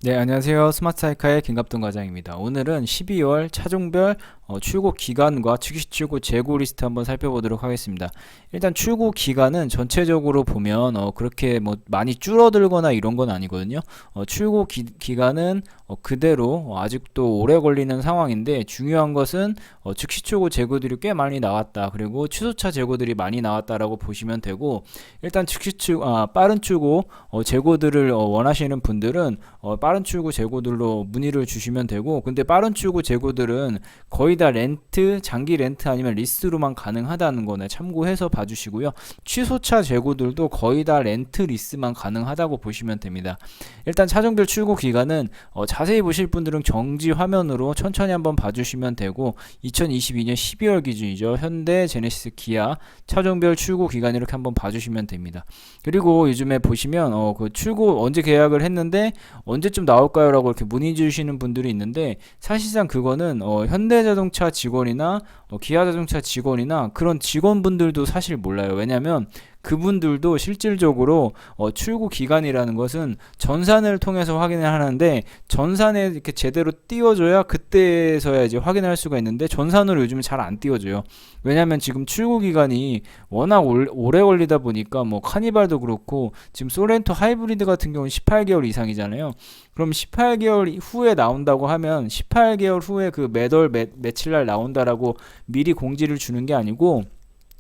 네, 안녕하세요. 스마트사이카의 김갑동 과장입니다. 오늘은 12월 차종별 출고 기간과 즉시 출고 재고 리스트 한번 살펴보도록 하겠습니다. 일단 출고 기간은 전체적으로 보면 그렇게 뭐 많이 줄어들거나 이런 건 아니거든요. 출고 기간은 그대로 아직도 오래 걸리는 상황인데, 중요한 것은 즉시 출고 재고들이 꽤 많이 나왔다. 그리고 취소차 재고들이 많이 나왔다라고 보시면 되고, 일단 빠른 출고 재고들을 원하시는 분들은 빠른 출고 재고들로 문의를 주시면 되고, 근데 빠른 출고 재고들은 거의 다 렌트, 장기 렌트 아니면 리스로만 가능하다는 거네 참고해서 봐주시고요. 취소차 재고들도 거의 다 렌트 리스만 가능하다고 보시면 됩니다. 일단 차종별 출고 기간은 자세히 보실 분들은 정지 화면으로 천천히 한번 봐주시면 되고, 2022년 12월 기준이죠. 현대, 제네시스, 기아 차종별 출고 기간 이렇게 한번 봐주시면 됩니다. 그리고 요즘에 보시면 그 출고 언제 계약을 했는데 언제쯤 나올까요? 라고 이렇게 문의 주시는 분들이 있는데, 사실상 그거는 현대자동차 직원이나 기아자동차 직원이나 그런 직원분들도 사실 몰라요. 왜냐면 그분들도 실질적으로 출고 기간이라는 것은 전산을 통해서 확인을 하는데, 전산에 이렇게 제대로 띄워줘야 그때서야 이제 확인할 수가 있는데, 전산으로 요즘 잘 안 띄워줘요. 왜냐면 지금 출고 기간이 워낙 오래 걸리다 보니까, 뭐 카니발도 그렇고 지금 소렌토 하이브리드 같은 경우는 18개월 이상이잖아요. 그럼 18개월 후에 나온다고 하면 18개월 후에 그 매달 며칠 날 나온다라고 미리 공지를 주는 게 아니고,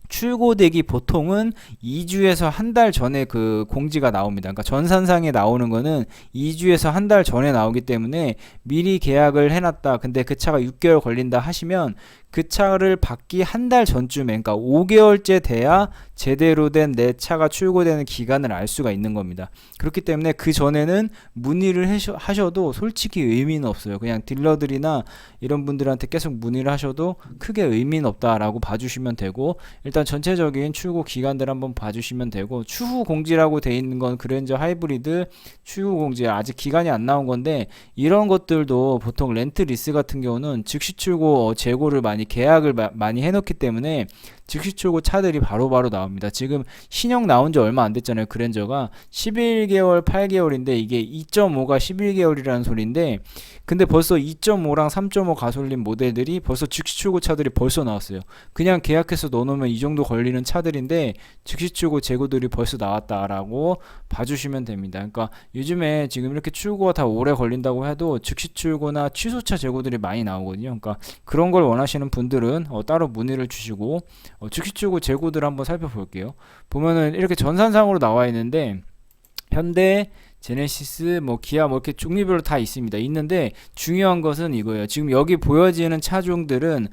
출고되기 보통은 2주에서 한 달 전에 그 공지가 나옵니다. 그러니까 전산상에 나오는 거는 2주에서 한 달 전에 나오기 때문에, 미리 계약을 해놨다. 근데 그 차가 6개월 걸린다 하시면 그 차를 받기 한 달 전쯤에, 그러니까 5개월째 돼야 제대로 된 내 차가 출고되는 기간을 알 수가 있는 겁니다. 그렇기 때문에 그 전에는 문의를 하셔도 솔직히 의미는 없어요. 그냥 딜러들이나 이런 분들한테 계속 문의를 하셔도 크게 의미는 없다라고 봐주시면 되고, 일단 전체적인 출고 기간들 한번 봐주시면 되고, 추후 공지라고 돼 있는 건 그랜저 하이브리드 추후 공지 아직 기간이 안 나온 건데, 이런 것들도 보통 렌트 리스 같은 경우는 즉시 출고 재고를 많이 계약을 많이 해놓기 때문에 즉시 출고 차들이 바로바로 나옵니다. 지금 신형 나온 지 얼마 안 됐잖아요. 그랜저가 11개월, 8개월인데 이게 2.5가 11개월이라는 소리인데, 근데 벌써 2.5랑 3.5 가솔린 모델들이 벌써 즉시 출고 차들이 벌써 나왔어요. 그냥 계약해서 넣어놓으면 이 정도 걸리는 차들인데 즉시 출고 재고들이 벌써 나왔다라고 봐주시면 됩니다. 그러니까 요즘에 지금 이렇게 출고가 다 오래 걸린다고 해도 즉시 출고나 취소차 재고들이 많이 나오거든요. 그러니까 그런 걸 원하시는 분들은 따로 문의를 주시고, 즉시 출고 재고들 한번 살펴볼게요. 보면은 이렇게 전산상으로 나와 있는데, 현대, 제네시스, 뭐 기아, 뭐 이렇게 종류별로 다 있습니다. 있는데 중요한 것은 이거예요. 지금 여기 보여지는 차종들은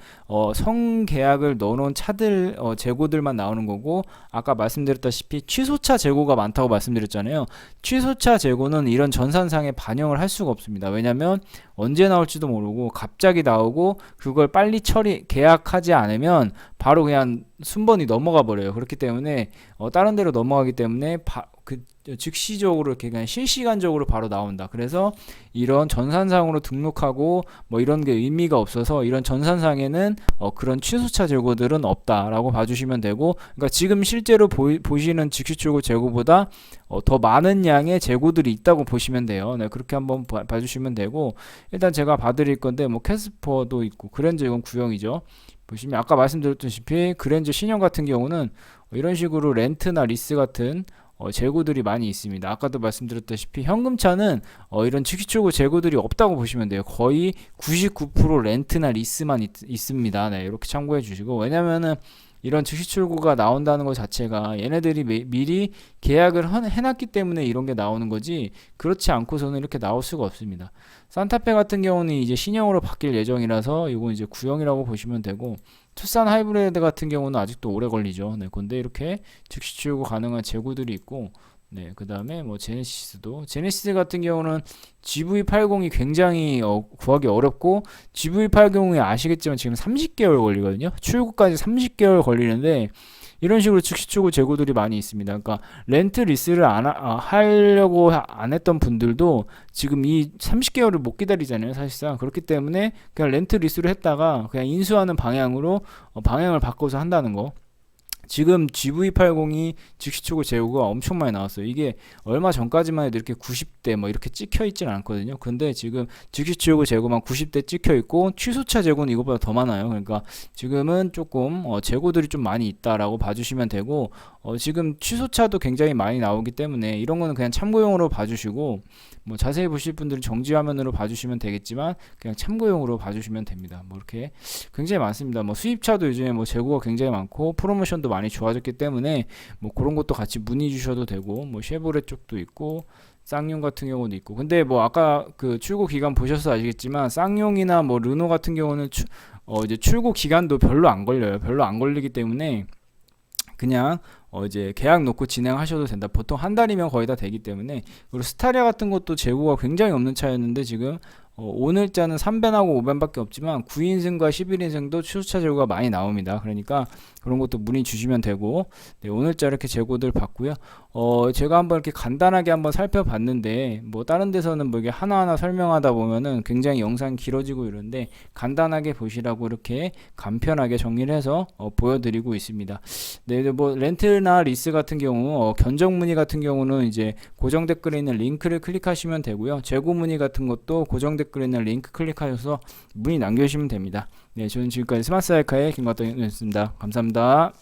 성계약을 넣어놓은 차들 재고들만 나오는 거고, 아까 말씀드렸다시피 취소차 재고가 많다고 말씀드렸잖아요. 취소차 재고는 이런 전산상에 반영을 할 수가 없습니다. 왜냐면 언제 나올지도 모르고 갑자기 나오고, 그걸 빨리 계약하지 않으면 바로 그냥 순번이 넘어가 버려요. 그렇기 때문에 다른 데로 넘어가기 때문에 즉시적으로 이렇게 그냥 실시간적으로 바로 나온다. 그래서 이런 전산상으로 등록하고 뭐 이런 게 의미가 없어서, 이런 전산상에는 그런 취소차 재고들은 없다라고 봐주시면 되고, 그러니까 지금 실제로 보시는 즉시 출고 재고보다 더 많은 양의 재고들이 있다고 보시면 돼요. 네, 그렇게 한번 봐주시면 되고, 일단 제가 봐드릴 건데, 뭐 캐스퍼도 있고, 그랜저 이건 구형이죠. 보시면 아까 말씀드렸다시피 그랜저 신형 같은 경우는 이런 식으로 렌트나 리스 같은 재고들이 많이 있습니다. 아까도 말씀드렸다시피 현금차는 이런 즉시 출고 재고들이 없다고 보시면 돼요. 거의 99% 렌트나 리스만 있습니다. 네, 이렇게 참고해 주시고, 왜냐면은 이런 즉시 출고가 나온다는 것 자체가 얘네들이 미리 계약을 해놨기 때문에 이런 게 나오는 거지, 그렇지 않고서는 이렇게 나올 수가 없습니다. 산타페 같은 경우는 이제 신형으로 바뀔 예정이라서 이건 이제 구형이라고 보시면 되고, 투싼 하이브리드 같은 경우는 아직도 오래 걸리죠. 네, 근데 이렇게 즉시 출고 가능한 재고들이 있고, 네, 그 다음에 뭐 제네시스 같은 경우는 GV80이 굉장히 구하기 어렵고, GV80이 아시겠지만 지금 30개월 걸리거든요. 출고까지 30개월 걸리는데, 이런 식으로 즉시 출고 재고들이 많이 있습니다. 그러니까 렌트 리스를 하려고 안 했던 분들도 지금 이 30개월을 못 기다리잖아요, 사실상. 그렇기 때문에 그냥 렌트 리스를 했다가 그냥 인수하는 방향으로 방향을 바꿔서 한다는 거. 지금 GV80이 즉시초고 재고가 엄청 많이 나왔어요. 이게 얼마 전까지만 해도 이렇게 90대 뭐 이렇게 찍혀 있진 않거든요. 근데 지금 즉시초고 재고만 90대 찍혀 있고 취소차 재고는 이것보다 더 많아요. 그러니까 지금은 조금 재고들이 좀 많이 있다라고 봐주시면 되고, 지금 취소차도 굉장히 많이 나오기 때문에 이런 거는 그냥 참고용으로 봐주시고, 뭐 자세히 보실 분들은 정지 화면으로 봐주시면 되겠지만 그냥 참고용으로 봐주시면 됩니다. 뭐 이렇게 굉장히 많습니다. 뭐 수입차도 요즘에 뭐 재고가 굉장히 많고 프로모션도 많이 좋아졌기 때문에 뭐 그런 것도 같이 문의 주셔도 되고, 뭐 쉐보레 쪽도 있고 쌍용 같은 경우도 있고. 근데 뭐 아까 그 출고 기간 보셔서 아시겠지만 쌍용이나 뭐 르노 같은 경우는 이제 출고 기간도 별로 안 걸려요. 별로 안 걸리기 때문에 그냥 이제 계약 놓고 진행하셔도 된다. 보통 한 달이면 거의 다 되기 때문에. 그리고 스타리아 같은 것도 재고가 굉장히 없는 차였는데 지금 오늘자는 3벤하고 5벤밖에 없지만 9인승과 11인승도 취소차 재고가 많이 나옵니다. 그러니까 그런 것도 문의 주시면 되고, 네, 오늘자 이렇게 재고들 봤고요. 제가 한번 이렇게 간단하게 한번 살펴봤는데 뭐 다른 데서는 뭐 이게 하나하나 설명하다 보면은 굉장히 영상이 길어지고 이런데 간단하게 보시라고 이렇게 간편하게 정리를 해서 보여드리고 있습니다. 네, 뭐 렌트나 리스 같은 경우 견적 문의 같은 경우는 이제 고정 댓글에 있는 링크를 클릭하시면 되고요. 재고 문의 같은 것도 고정 댓글에 있는 링크 클릭하셔서 문의 남겨주시면 됩니다. 네, 저는 지금까지 스마트 사이카의 김광덕이었습니다. 감사합니다.